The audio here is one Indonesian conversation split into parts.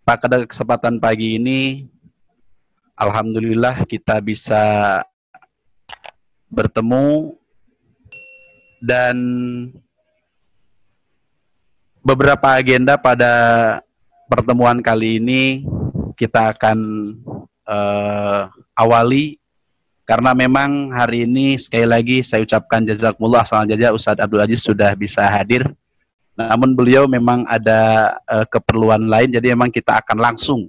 Pada kesempatan pagi ini, alhamdulillah kita bisa bertemu dan beberapa agenda pada pertemuan kali ini kita akan awali, karena memang hari ini sekali lagi saya ucapkan jazakumullah khairan jazaa, Ustadz Abdul Aziz sudah bisa hadir. Namun beliau memang ada keperluan lain, jadi memang kita akan langsung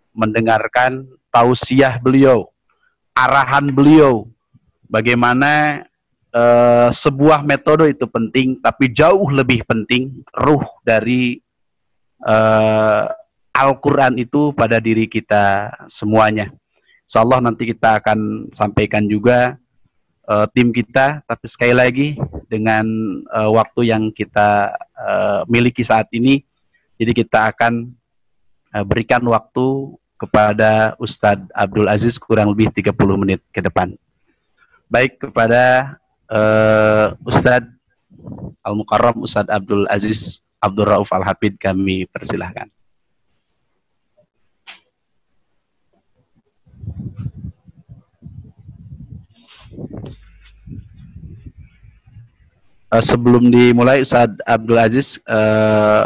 mendengarkan tausiah beliau, arahan beliau, bagaimana sebuah metode itu penting, tapi jauh lebih penting ruh dari Al-Quran itu pada diri kita semuanya. Insyaallah nanti kita akan sampaikan juga tim kita, tapi sekali lagi dengan waktu yang kita miliki saat ini, jadi kita akan berikan waktu kepada Ustadz Abdul Aziz kurang lebih 30 menit ke depan. Baik, kepada Ustadz Al-Mukarram Ustadz Abdul Aziz Abdul Rauf Al-Hafid kami persilahkan. Sebelum dimulai, Ustadz Abdul Aziz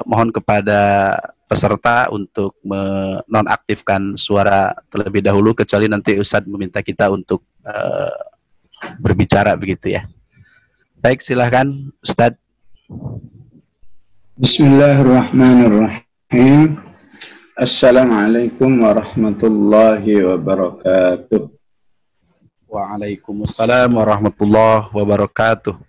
mohon kepada peserta untuk menonaktifkan suara terlebih dahulu, kecuali nanti Ustadz meminta kita untuk berbicara begitu ya. Baik, silahkan Ustadz. Bismillahirrahmanirrahim. Assalamualaikum warahmatullahi wabarakatuh. Waalaikumsalam warahmatullahi wabarakatuh.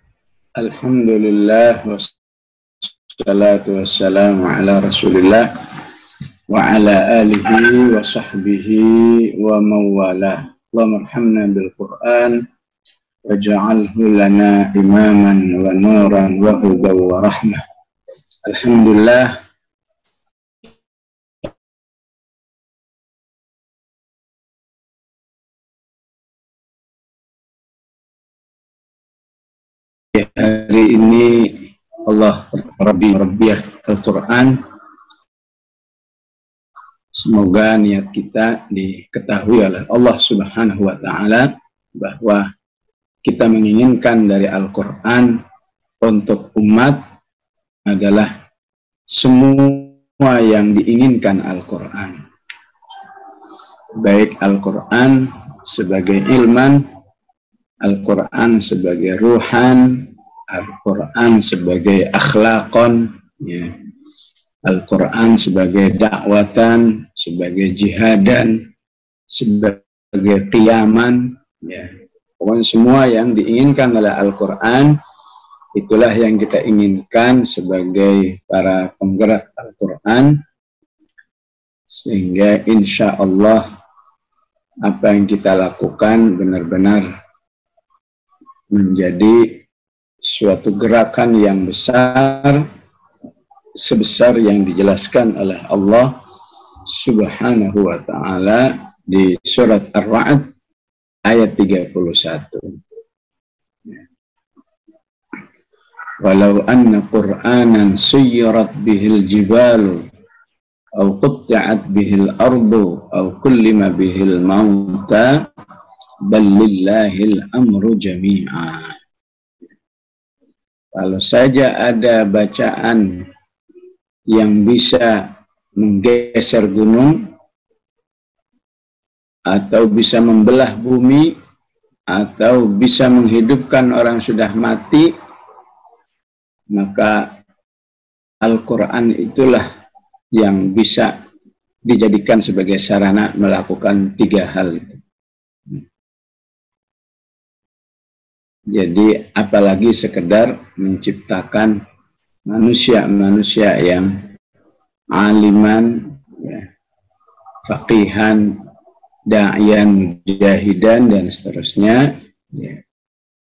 Alhamdulillah wassalatu wassalamu ala rasulillah wa ala alihi wa sahbihi wa mawalah. Wa marhamna bil Qur'an waj'alhu lana imaman wa nuran wa hudan wa rahmah. Alhamdulillah, hari ini Allah Rabbiyah Al-Quran. Semoga niat kita diketahui oleh Allah Subhanahu wa Ta'ala, bahwa kita menginginkan dari Al-Quran untuk umat adalah semua yang diinginkan Al-Quran, baik Al-Quran sebagai ilman, Al-Quran sebagai ruhan, Al-Quran sebagai akhlakon, ya. Al-Quran sebagai dakwatan, sebagai jihadan, sebagai qiyaman, ya. Pokoknya semua yang diinginkan oleh Al-Quran, itulah yang kita inginkan sebagai para penggerak Al-Quran, sehingga insya Allah apa yang kita lakukan benar-benar menjadi suatu gerakan yang besar, sebesar yang dijelaskan oleh Allah Subhanahu wa Ta'ala di surat Ar-Ra'd ayat 31. Walau anna Qur'anan suyyirat bihil jibalu aw qutti'at bihil ardu aw kullima bihil mauta bal lillahil amru jami'a. Kalau saja ada bacaan yang bisa menggeser gunung, atau bisa membelah bumi, atau bisa menghidupkan orang sudah mati, maka Al-Quran itulah yang bisa dijadikan sebagai sarana melakukan tiga hal itu. Jadi apalagi sekedar menciptakan manusia-manusia yang aliman, ya, faqihan, da'iyan, mujahidan, dan seterusnya, ya.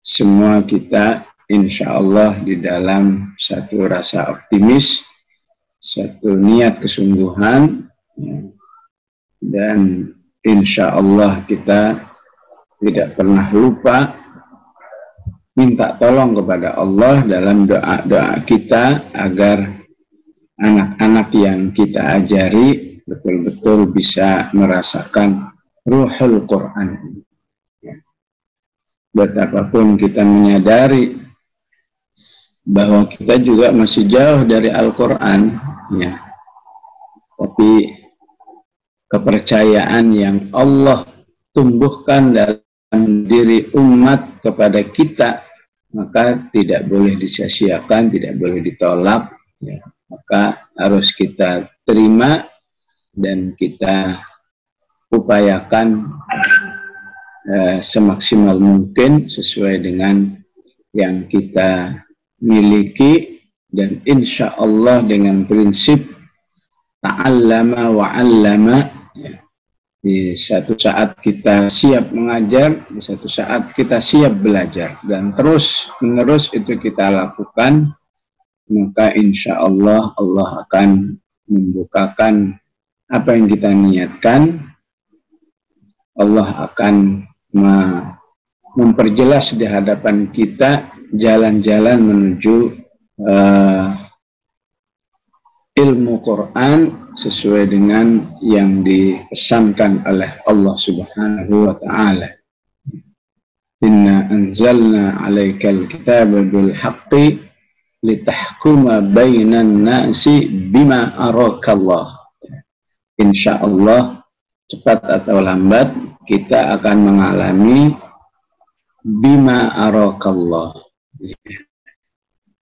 Semua kita insya Allah di dalam satu rasa optimis, satu niat kesungguhan, ya, dan insya Allah kita tidak pernah lupa minta tolong kepada Allah dalam doa-doa kita agar anak-anak yang kita ajari betul-betul bisa merasakan ruhul Quran. Betapapun kita menyadari bahwa kita juga masih jauh dari Al-Quran, ya, tapi kepercayaan yang Allah tumbuhkan dalam diri umat kepada kita, maka tidak boleh disia-siakan, tidak boleh ditolak, ya. Maka harus kita terima dan kita upayakan semaksimal mungkin sesuai dengan yang kita miliki, dan insya Allah dengan prinsip ta'allama wa 'allama, ya. Di satu saat kita siap mengajar, di satu saat kita siap belajar, dan terus menerus itu kita lakukan, maka insya Allah Allah akan membukakan apa yang kita niatkan. Allah akan memperjelas di hadapan kita jalan-jalan menuju ilmu Quran sesuai dengan yang dipesankan oleh Allah Subhanahu wa ta'ala. Inna anzalna 'alaikal kitaba bil haqqi litahkuma bainan nasi bima arakallah. Insyaallah cepat atau lambat kita akan mengalami bima arakallah,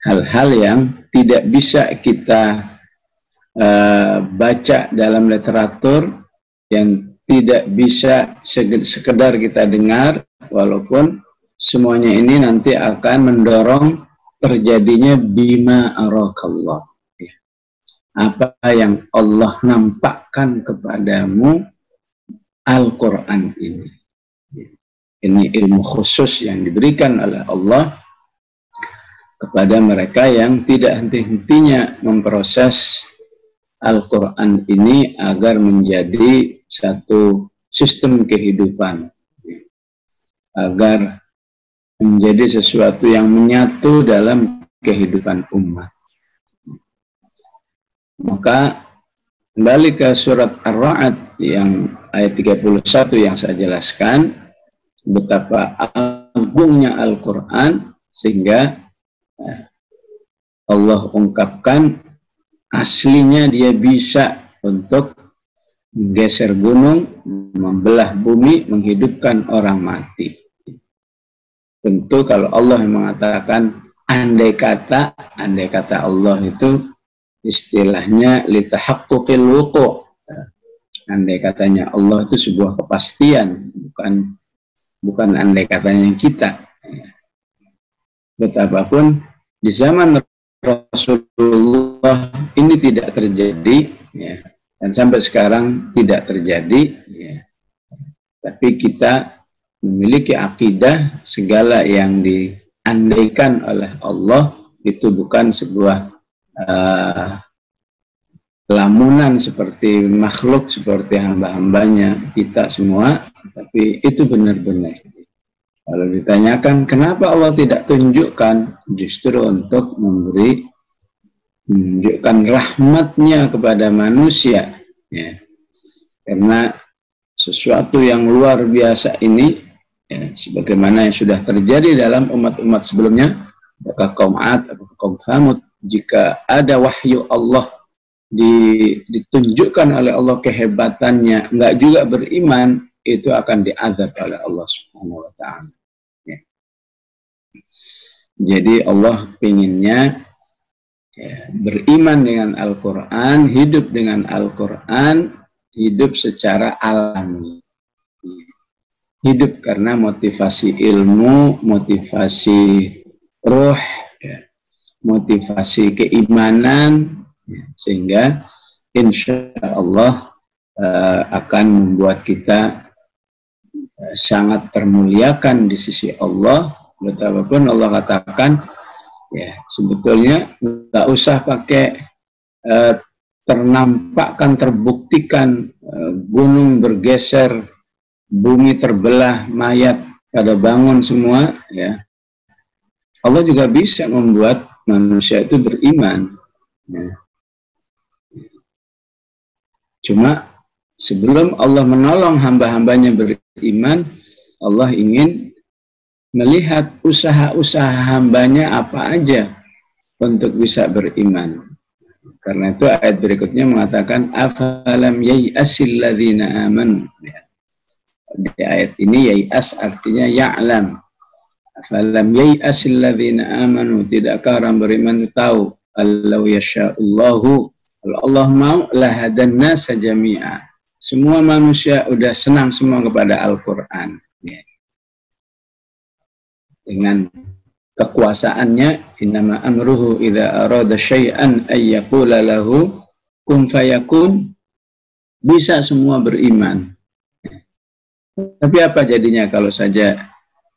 hal-hal yang tidak bisa kita baca dalam literatur, yang tidak bisa sekedar kita dengar, walaupun semuanya ini nanti akan mendorong terjadinya bima arakallah, apa yang Allah nampakkan kepadamu Al-Quran ini. Ini ilmu khusus yang diberikan oleh Allah kepada mereka yang tidak henti-hentinya memproses Al-Quran ini agar menjadi satu sistem kehidupan, agar menjadi sesuatu yang menyatu dalam kehidupan umat. Maka kembali ke surat Ar-Ra'd yang ayat 31 yang saya jelaskan, betapa agungnya Al-Quran sehingga Allah ungkapkan aslinya dia bisa untuk menggeser gunung, membelah bumi, menghidupkan orang mati. Tentu kalau Allah yang mengatakan andai kata Allah itu istilahnya litahaqquqil wuqu'. Andai katanya Allah itu sebuah kepastian, bukan andai katanya kita. Betapapun di zaman Rasulullah ini tidak terjadi, ya, dan sampai sekarang tidak terjadi, ya. Tapi kita memiliki akidah segala yang diandaikan oleh Allah itu bukan sebuah lamunan seperti makhluk, seperti hamba-hambanya kita semua, tapi itu benar-benar. Kalau ditanyakan kenapa Allah tidak tunjukkan, justru untuk menunjukkan rahmatnya kepada manusia, ya. Karena sesuatu yang luar biasa ini, ya, sebagaimana yang sudah terjadi dalam umat-umat sebelumnya, apakah kaum 'Ad, apakah kaum Tsamud, jika ada wahyu Allah ditunjukkan oleh Allah kehebatannya, enggak juga beriman, itu akan diazab oleh Allah Subhanahu wa ta'ala. Ya. Jadi Allah pinginnya, ya, beriman dengan Al-Quran, hidup dengan Al-Quran, hidup secara alami. Hidup karena motivasi ilmu, motivasi ruh, ya, motivasi keimanan, ya, sehingga insya Allah akan membuat kita sangat termuliakan di sisi Allah. Betapapun Allah katakan, ya, sebetulnya nggak usah pakai ternampakkan, terbuktikan gunung bergeser, bumi terbelah, mayat pada bangun semua, ya. Allah juga bisa membuat manusia itu beriman, ya. Cuma sebelum Allah menolong hamba-hambanya beriman, Allah ingin melihat usaha-usaha hambanya apa aja untuk bisa beriman. Karena itu ayat berikutnya mengatakan afalam yai'asil ladzina amanu. Di ayat ini yai'as artinya ya'lam. Afalam yai'asil ladzina amanu, tidakkah orang beriman tahu allau yasha'ullahu, kalau Allah mau lahadan nasa jami'a, semua manusia udah senang semua kepada Al-Qur'an. Dengan kekuasaannya, innama amruhu idza arada syai'an ay yaqula lahu kun fayakun, bisa semua beriman. Tapi apa jadinya kalau saja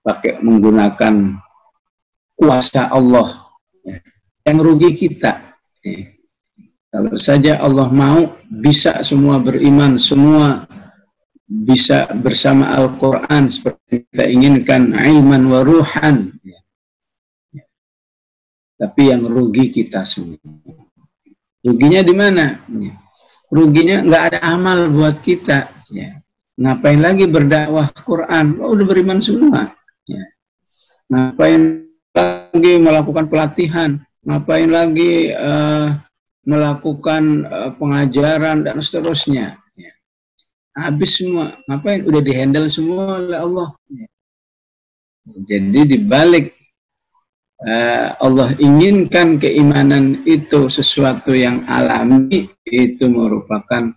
pakai menggunakan kuasa Allah? Yang rugi kita. Kalau saja Allah mau, bisa semua beriman, semua bisa bersama Al-Quran seperti kita inginkan, ilman wa ruhan. Tapi yang rugi kita semua. Ruginya di mana? Ruginya nggak ada amal buat kita. Ngapain lagi berdakwah Quran? Oh, udah beriman semua. Ngapain lagi melakukan pelatihan? Ngapain lagi melakukan pengajaran dan seterusnya? Habis semua. Ngapain? Udah dihandle semua oleh Allah. Jadi dibalik Allah inginkan keimanan itu sesuatu yang alami, itu merupakan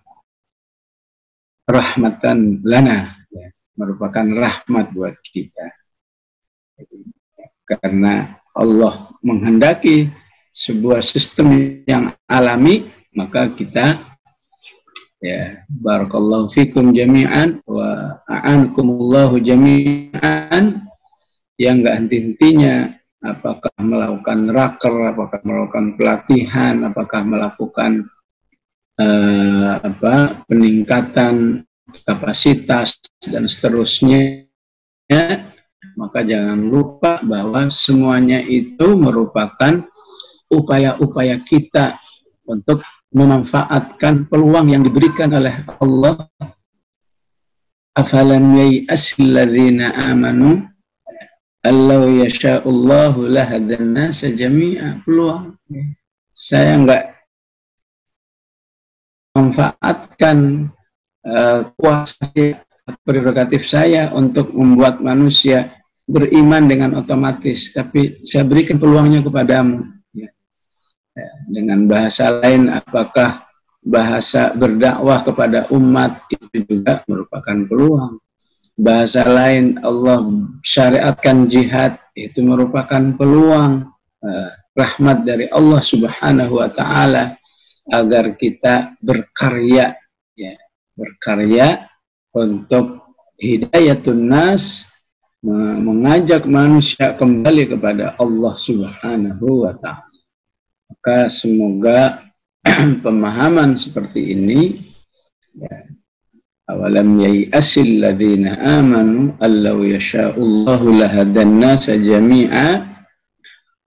rahmatan lana, merupakan rahmat buat kita. Karena Allah menghendaki sebuah sistem yang alami, maka kita barakallahu fikum jami'an wa a'anakumullahu jami'an, yang enggak henti-hentinya, apakah melakukan raker, apakah melakukan pelatihan, apakah melakukan peningkatan kapasitas dan seterusnya, maka jangan lupa bahwa semuanya itu merupakan upaya-upaya kita untuk memanfaatkan peluang yang diberikan oleh Allah. Afalam yai'asil ladzina amanu allau yasha'ullahu lahadan nasa jami'a. Peluang. Saya enggak memanfaatkan kuasa prerogatif saya untuk membuat manusia beriman dengan otomatis, tapi saya berikan peluangnya kepadamu. Dengan bahasa lain, apakah bahasa berdakwah kepada umat itu juga merupakan peluang. Bahasa lain, Allah syariatkan jihad, itu merupakan peluang, rahmat dari Allah Subhanahu wa Ta'ala, agar kita berkarya, berkarya untuk hidayatun nas, mengajak manusia kembali kepada Allah Subhanahu wa Ta'ala. Maka semoga pemahaman seperti ini, awalam yai'asil ladzina amanu allau yasha'ullahu lahadan nasa jami'a,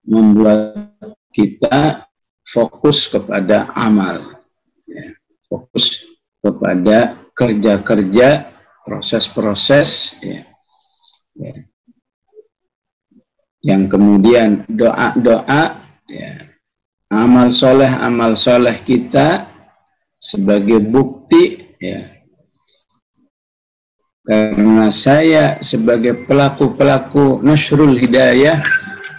membuat kita fokus kepada amal, fokus kepada kerja-kerja, proses-proses, yang kemudian doa-doa, amal soleh kita sebagai bukti, karena saya sebagai pelaku-pelaku nasrul hidayah,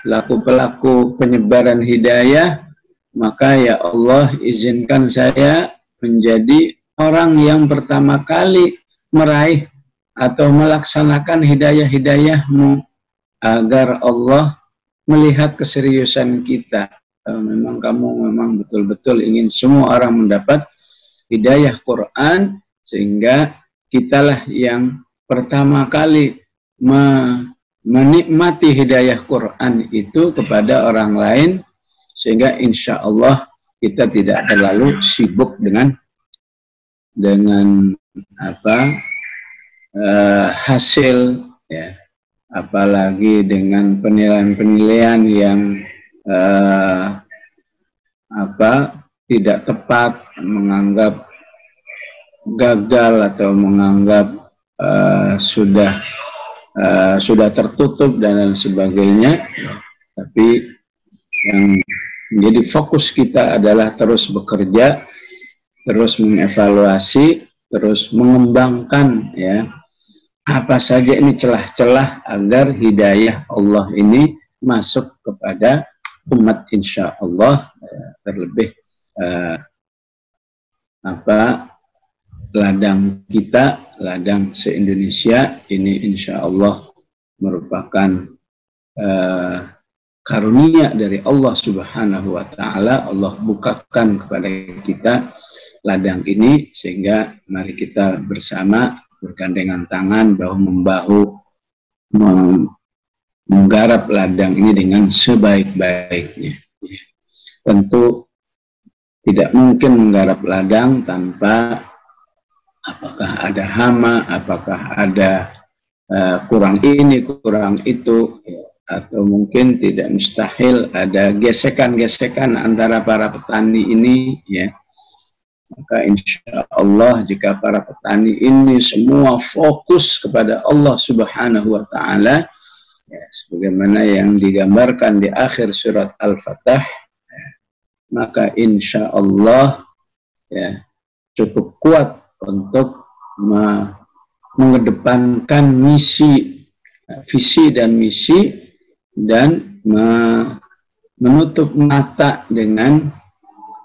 pelaku-pelaku penyebaran hidayah, maka ya Allah izinkan saya menjadi orang yang pertama kali meraih atau melaksanakan hidayah-hidayahmu, agar Allah melihat keseriusan kita. Memang kamu memang betul-betul ingin semua orang mendapat hidayah Quran, sehingga kitalah yang pertama kali menikmati hidayah Quran itu kepada orang lain, sehingga insya Allah kita tidak terlalu sibuk dengan hasil, apalagi dengan penilaian-penilaian yang tidak tepat, menganggap gagal atau menganggap sudah tertutup dan lain sebagainya, tapi yang menjadi fokus kita adalah terus bekerja, terus mengevaluasi, terus mengembangkan ya apa saja ini celah-celah agar hidayah Allah ini masuk kepada umat insya Allah, terlebih ladang kita, ladang se-Indonesia ini insya Allah merupakan karunia dari Allah Subhanahu wa Ta'ala. Allah bukakan kepada kita ladang ini, sehingga mari kita bersama bergandengan tangan, bahu-membahu menggarap ladang ini dengan sebaik-baiknya. Tentu tidak mungkin menggarap ladang tanpa apakah ada hama, apakah ada kurang ini, kurang itu, atau mungkin tidak mustahil ada gesekan-gesekan antara para petani ini ya. Maka insya Allah jika para petani ini semua fokus kepada Allah Subhanahu wa Ta'ala ya, sebagaimana yang digambarkan di akhir surat Al-Fatah ya, maka insya Allah ya, cukup kuat untuk mengedepankan visi dan misi, dan menutup mata dengan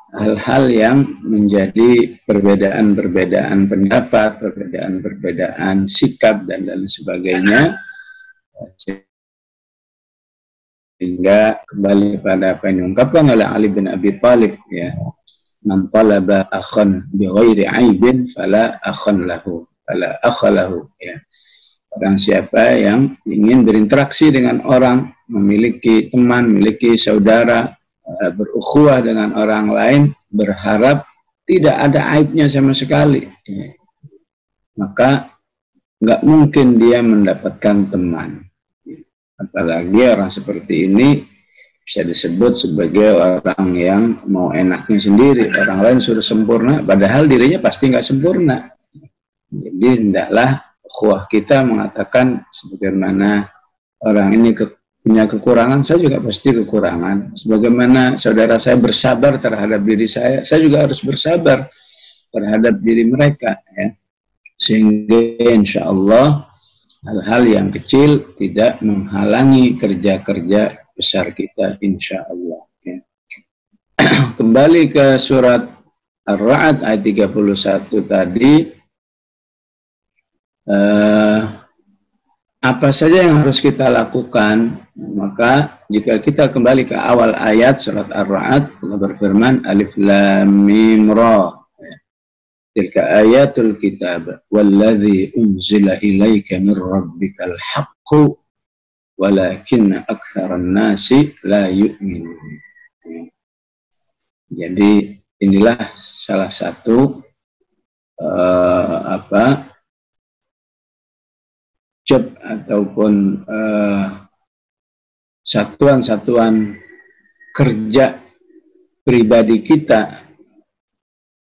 hal-hal yang menjadi perbedaan-perbedaan pendapat, perbedaan-perbedaan sikap, dan lain sebagainya. Sehingga kembali pada apa yang diungkapkan oleh Ali bin Abi Thalib ya, man talaba akhan bi ghairi aibin fala akhan lahu, fala akhalahu ya. Orang siapa yang ingin berinteraksi dengan orang, memiliki teman, memiliki saudara, berukhuwah dengan orang lain, berharap tidak ada aibnya sama sekali, maka nggak mungkin dia mendapatkan teman. Apalagi orang seperti ini bisa disebut sebagai orang yang mau enaknya sendiri, orang lain suruh sempurna, padahal dirinya pasti nggak sempurna. Jadi hendaklah ukhuwah kita mengatakan sebagaimana orang ini punya kekurangan, saya juga pasti kekurangan. Sebagaimana saudara saya bersabar terhadap diri saya juga harus bersabar terhadap diri mereka ya. Sehingga insya Allah hal-hal yang kecil tidak menghalangi kerja-kerja besar kita insya Allah ya. Kembali ke surat Ar-Ra'd ayat 31 tadi, apa saja yang harus kita lakukan? Maka jika kita kembali ke awal ayat surat Ar-Ra'd, Allah berfirman alif lam mim ra, tilka ayatul kitab walladzi unzila ilaika min rabbikal haqqu walakinna aktsaran nasi la yu'minun. Jadi inilah salah satu job ataupun satuan-satuan kerja pribadi kita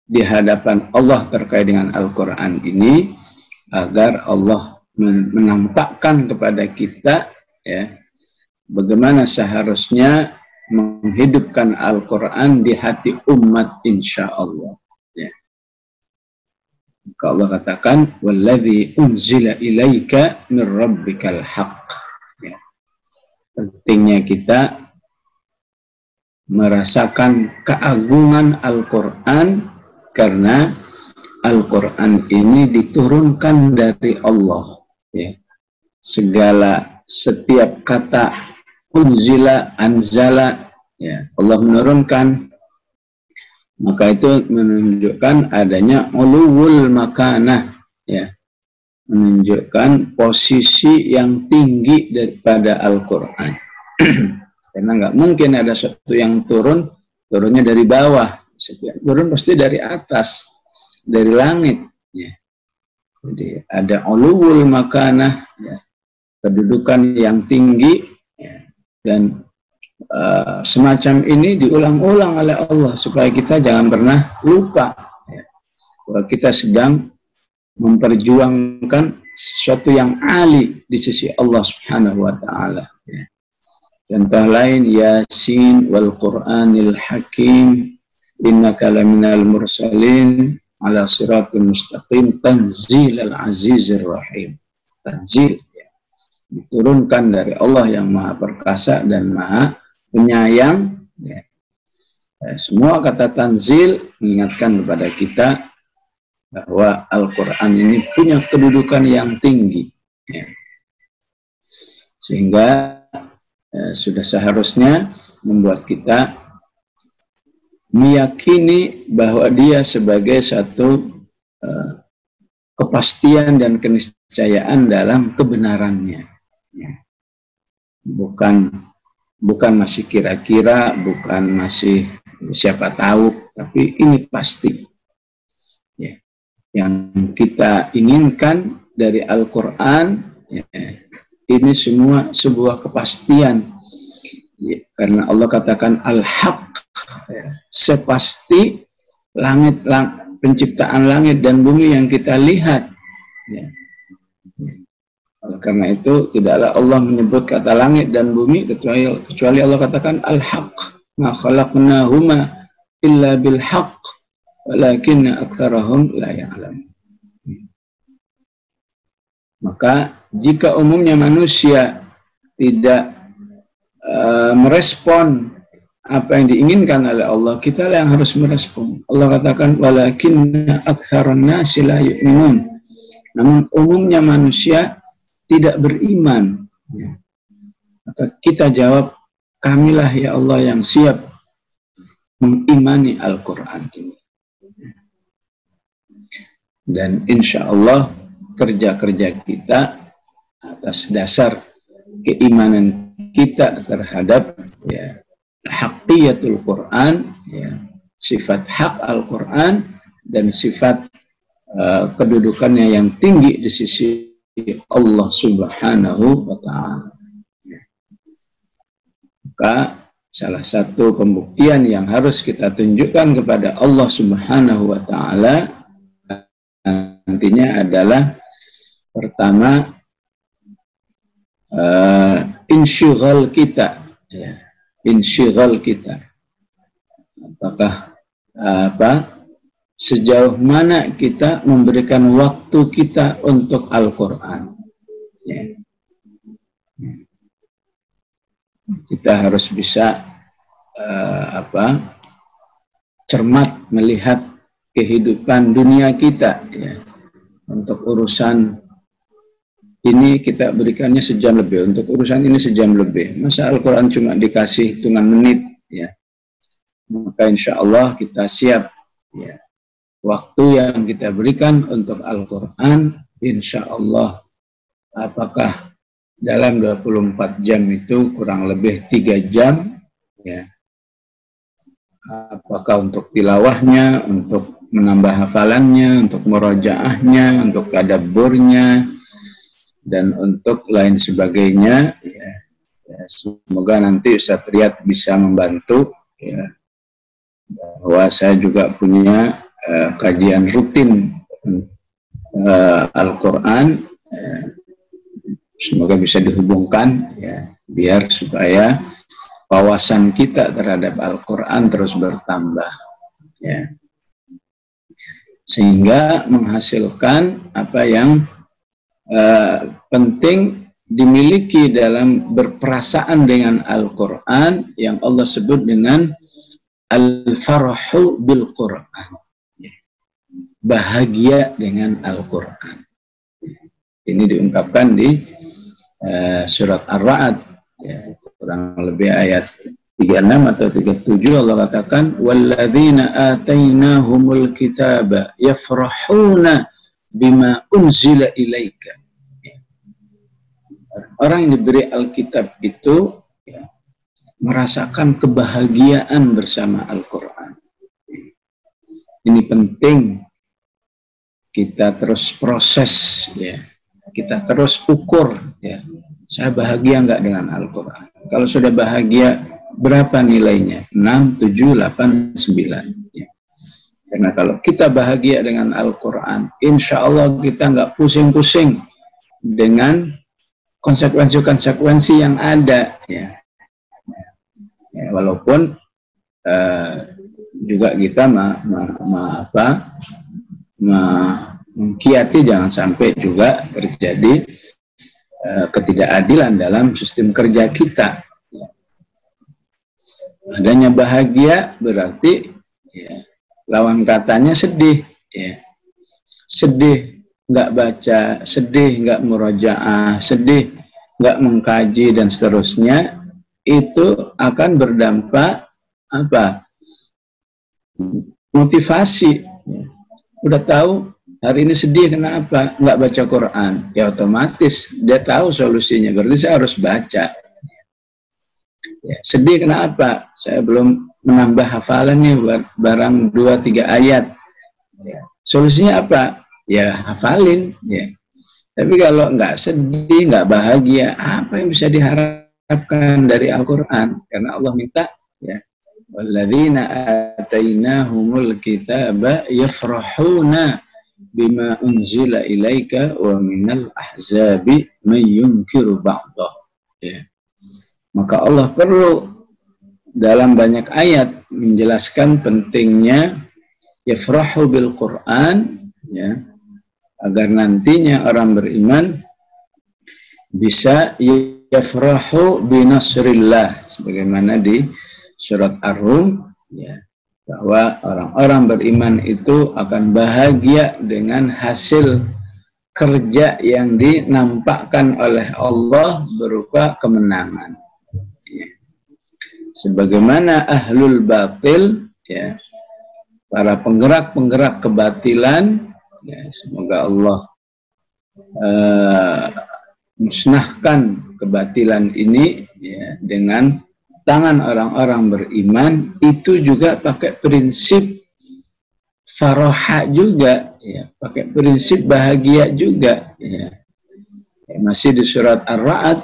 di hadapan Allah terkait dengan Al-Quran ini, agar Allah menampakkan kepada kita ya, bagaimana seharusnya menghidupkan Al-Quran di hati umat insya Allah ya. Maka Allah katakan walladzi unzila ilaika min rabbikal haqq ya. Pentingnya kita merasakan keagungan Al-Quran karena Al-Quran ini diturunkan dari Allah ya. Setiap kata unzila, anzala ya, Allah menurunkan, maka itu menunjukkan adanya uluwul makanah ya, menunjukkan posisi yang tinggi daripada Al-Quran. Karena nggak mungkin ada sesuatu yang turunnya dari bawah, setiap turun pasti dari atas, dari langit ya. Jadi ada uluwul makanah ya, kedudukan yang tinggi ya. Dan semacam ini diulang-ulang oleh Allah supaya kita jangan pernah lupa ya. bahwa kita sedang memperjuangkan sesuatu yang ali di sisi Allah Subhanahu wa taala. Ya. Contoh lain, Yasin wal Qur'anil Hakim innaka laminal mursalin ala siratul mustaqim tanzilal azizir rahim. Tanzil, ya, diturunkan dari Allah yang maha perkasa dan maha penyayang. Ya. Semua kata tanzil mengingatkan kepada kita bahwa Al-Quran ini punya kedudukan yang tinggi. Ya. Sehingga sudah seharusnya membuat kita meyakini bahwa dia sebagai satu kepastian dan keniscayaan dalam kebenarannya. Ya. Bukan masih kira-kira, bukan masih siapa tahu, tapi ini pasti. Ya. Yang kita inginkan dari Al-Quran, ya, ini semua sebuah kepastian. Ya, karena Allah katakan Al-Haq, ya, sepasti penciptaan langit dan bumi yang kita lihat. Ya. Oleh karena itu tidaklah Allah menyebut kata langit dan bumi kecuali Allah katakan Al-Haq, ma khalaqnahuma illa bil haqq walakinna aktsarahum la ya'lamun. Maka jika umumnya manusia tidak merespon apa yang diinginkan oleh Allah, kita yang harus merespon. Allah katakan walakinna aktsarun nasi la yu'minun. Namun umumnya manusia tidak beriman. Maka kita jawab, kamilah ya Allah yang siap mengimani Al-Quran ini. Dan insya Allah kerja-kerja kita atas dasar keimanan kita terhadap, ya, haqqiyatul Quran, ya, sifat hak Al-Quran dan sifat kedudukannya yang tinggi di sisi Allah Subhanahu wa ta'ala. Maka salah satu pembuktian yang harus kita tunjukkan kepada Allah Subhanahu wa ta'ala nantinya adalah pertama, insyighal kita, ya, insyighal kita. Apakah sejauh mana kita memberikan waktu kita untuk Al-Quran. Ya. Kita harus bisa cermat melihat kehidupan dunia kita. Ya. Untuk urusan ini kita berikannya sejam lebih, untuk urusan ini sejam lebih. Masa Al-Quran cuma dikasih hitungan menit, ya. Maka insya Allah kita siap, ya. Waktu yang kita berikan untuk Al-Quran, insya Allah, apakah dalam 24 jam itu kurang lebih 3 jam, ya. Apakah untuk tilawahnya, untuk menambah hafalannya, untuk murojaahnya, untuk tadabburnya, dan untuk lain sebagainya, ya. Ya, semoga nanti Ustaz Riyad bisa membantu, ya, bahwa saya juga punya kajian rutin Al-Quran, semoga bisa dihubungkan, ya, biar supaya wawasan kita terhadap Al-Quran terus bertambah, ya, sehingga menghasilkan apa yang penting dimiliki dalam berperasaan dengan Al-Quran yang Allah sebut dengan al-farahu bil Quran. Bahagia dengan Al-Quran. Ini diungkapkan di surat Ar-Ra'd, ya, kurang lebih ayat 36 atau 37. Allah katakan walladzina atainahumul kitaba yafrahuna bima unzila ilaika. Orang yang diberi Alkitab itu, ya, merasakan kebahagiaan bersama Al-Quran. Ini penting. Kita terus proses, ya, kita terus ukur, ya, saya bahagia nggak dengan Al-Quran. Kalau sudah bahagia, berapa nilainya? 6, 7, 8, 9. Ya. Karena kalau kita bahagia dengan Al-Quran, insya Allah kita nggak pusing-pusing dengan konsekuensi-konsekuensi yang ada. Ya, walaupun juga kita mengkiati jangan sampai juga terjadi ketidakadilan dalam sistem kerja kita. Adanya bahagia berarti ya, lawan katanya sedih. Ya. Sedih nggak baca, sedih nggak murojaah, sedih nggak mengkaji dan seterusnya, itu akan berdampak apa? Motivasi. Udah tahu hari ini sedih kenapa? Nggak baca Quran. Ya otomatis dia tahu solusinya. Berarti saya harus baca. Ya, sedih kenapa? Saya belum menambah hafalannya barang 2-3 ayat. Ya. Solusinya apa? Ya hafalin. Ya. Tapi kalau nggak sedih, nggak bahagia, apa yang bisa diharapkan dari Al-Quran? Karena Allah minta, ya, walladzina atainahumul kitaba yafrahuna bima unzila ilaika wa minal ahzabi may yunkiru ba'dah. Ya. Maka Allah perlu dalam banyak ayat menjelaskan pentingnya yafrahu bil Quran, ya, agar nantinya orang beriman bisa yafrahu binasrillah, sebagaimana di surat Ar-Rum, ya, bahwa orang-orang beriman itu akan bahagia dengan hasil kerja yang dinampakkan oleh Allah berupa kemenangan. Ya. Sebagaimana ahlul batil, ya, para penggerak-penggerak kebatilan, ya, semoga Allah musnahkan kebatilan ini, ya, dengan tangan orang-orang beriman, itu juga pakai prinsip faroha juga, ya, pakai prinsip bahagia juga. Ya. Masih di surat Ar-Ra'd,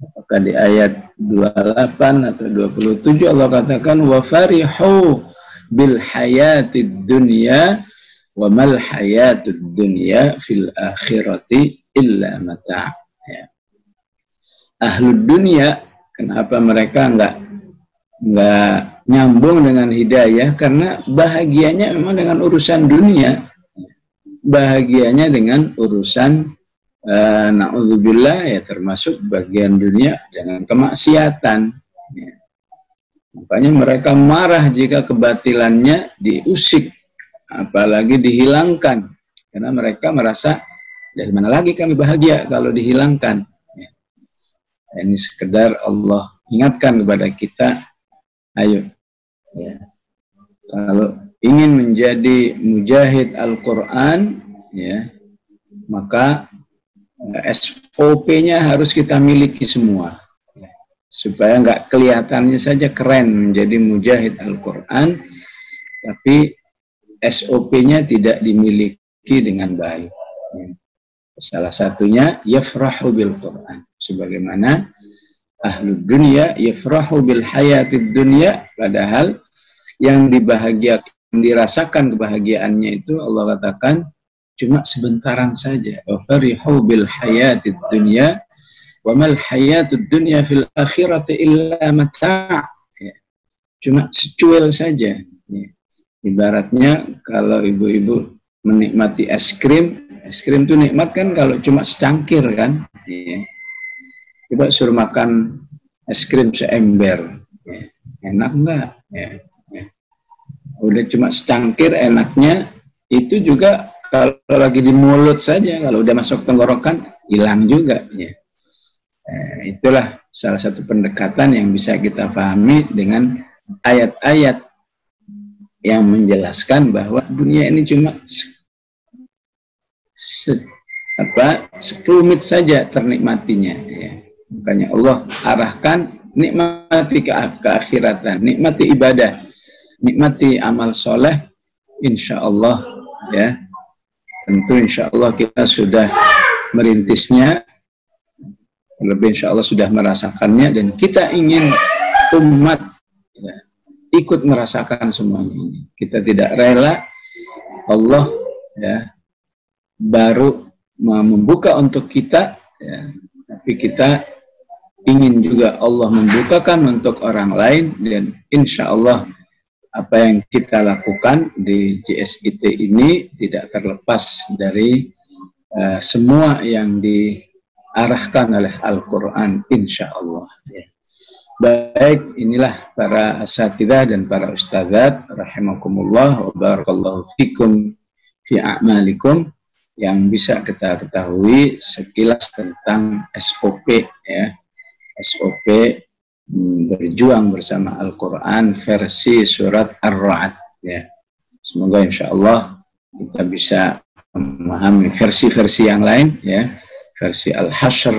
apakah di ayat 28 atau 27 Allah katakan wa farihu bil hayatid dunya wa mal hayatud dunya fil akhirati illa mata'. Ya. Ahlud dunya, kenapa mereka nggak nyambung dengan hidayah? Karena bahagianya memang dengan urusan dunia, bahagianya dengan urusan na'udzubillah, ya, termasuk bagian dunia dengan kemaksiatan. Ya. Makanya mereka marah jika kebatilannya diusik, apalagi dihilangkan, karena mereka merasa dari mana lagi kami bahagia kalau dihilangkan. Ya. Ini sekedar Allah ingatkan kepada kita, ayo, ya, kalau ingin menjadi mujahid Al-Quran, ya, maka SOP-nya harus kita miliki semua, ya, supaya nggak kelihatannya saja keren menjadi mujahid Al-Quran, tapi SOP-nya tidak dimiliki dengan baik. Ya. Salah satunya yafrahu bil Quran, sebagaimana ahlud dunya yafrahu bil hayatid dunya, padahal yang dibahagiakan, dirasakan kebahagiaannya itu Allah katakan cuma sebentaran saja. Wa farihu bil hayatid dunya wa mal hayatud dunya fil akhirati illa mata'. Ya. Cuma secuil saja. Ya. Ibaratnya kalau ibu-ibu menikmati es krim itu nikmat kan kalau cuma secangkir kan. Ya. Coba suruh makan es krim seember, ya, enak enggak? Ya, ya. Udah cuma secangkir enaknya, itu juga kalau lagi di mulut saja, kalau udah masuk tenggorokan hilang juga. Ya. Itulah salah satu pendekatan yang bisa kita pahami dengan ayat-ayat yang menjelaskan bahwa dunia ini cuma sekelumit saja ternikmatinya. Ya. Makanya Allah arahkan nikmati keakhiratan, nikmati ibadah, nikmati amal soleh, insya Allah, ya. Tentu insya Allah kita sudah merintisnya, lebih insya Allah sudah merasakannya, dan kita ingin umat, ya, ikut merasakan semuanya ini. Kita tidak rela Allah ya baru membuka untuk kita ya, tapi kita ingin juga Allah membukakan untuk orang lain, dan insya Allah apa yang kita lakukan di JSIT ini tidak terlepas dari semua yang diarahkan oleh Al-Quran, insya Allah ya. Baik, inilah para asatidzah dan para ustadzat rahimakumullah wa barakallahu fikum fi a'malikum, yang bisa kita ketahui sekilas tentang SOP ya, SOP berjuang bersama Al-Quran versi surat Ar-Ra'd ya. Semoga insya Allah kita bisa memahami versi-versi yang lain ya, versi Al-Hasyr,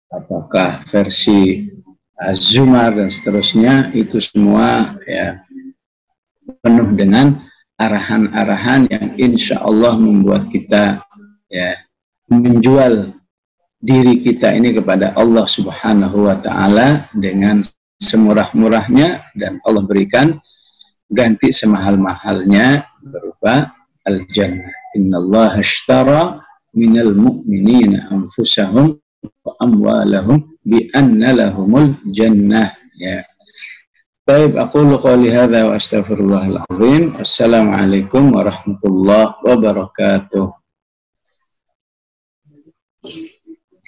apakah versi Az-Zumar dan seterusnya, itu semua ya penuh dengan arahan-arahan yang insya Allah membuat kita ya menjual diri kita ini kepada Allah Subhanahu wa Ta'ala dengan semurah-murahnya, dan Allah berikan ganti semahal-mahalnya berupa al-jannah. Innallaha ashtara minal mu'minina anfusahum wa amwalahum bi anna lahumul jannah ya. Baik, aqulu qouli hadza wa astaghfirullahal azim. Assalamualaikum warahmatullahi wabarakatuh.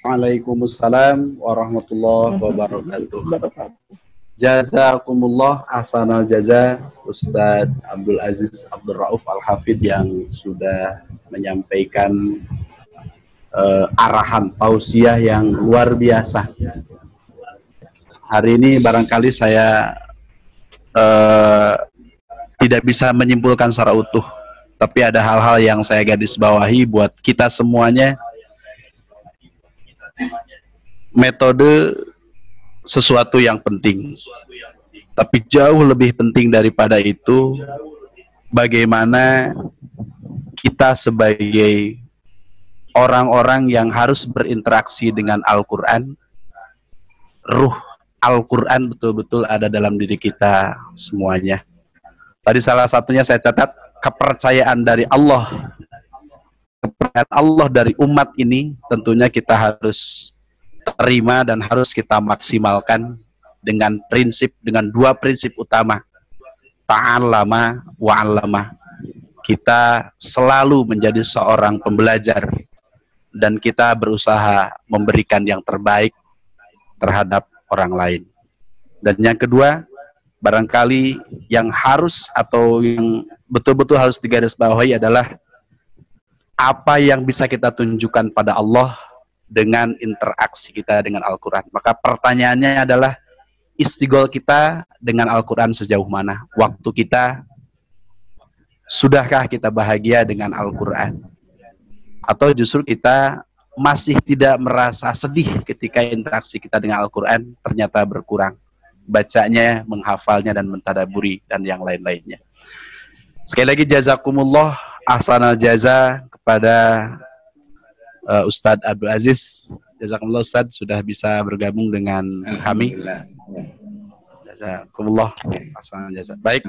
Waalaikumsalam warahmatullahi wabarakatuh. Jazakumullah ahsanal jaza Ustadz Abdul Aziz Abdul Rauf Al-Hafidh yang sudah menyampaikan arahan tausiah yang luar biasa. Hari ini barangkali saya tidak bisa menyimpulkan secara utuh, tapi ada hal-hal yang saya garis bawahi buat kita semuanya. Metode sesuatu yang penting, tapi jauh lebih penting daripada itu, bagaimana kita sebagai orang-orang yang harus berinteraksi dengan Al-Quran, ruh Al-Quran betul-betul ada dalam diri kita semuanya. Tadi salah satunya saya catat, kepercayaan dari Allah, kepercayaan Allah dari umat ini tentunya kita harus terima dan harus kita maksimalkan dengan dua prinsip utama, ta'allama wa'allama. Kita selalu menjadi seorang pembelajar dan kita berusaha memberikan yang terbaik terhadap orang lain. Dan yang kedua, barangkali yang harus atau yang betul-betul harus digarisbawahi adalah apa yang bisa kita tunjukkan pada Allah dengan interaksi kita dengan Al-Quran. Maka pertanyaannya adalah, istighol kita dengan Al-Quran sejauh mana? Waktu kita, sudahkah kita bahagia dengan Al-Quran? Atau justru kita masih tidak merasa sedih ketika interaksi kita dengan Al-Quran ternyata berkurang? Bacanya, menghafalnya, dan mentadaburi, dan yang lain-lainnya. Sekali lagi, jazakumullah ahsanal jaza kepada Ustadz Abdul Aziz. Jazakumullah Ustadz sudah bisa bergabung dengan kami. Jazakumullah ahsanal jaza. Baik.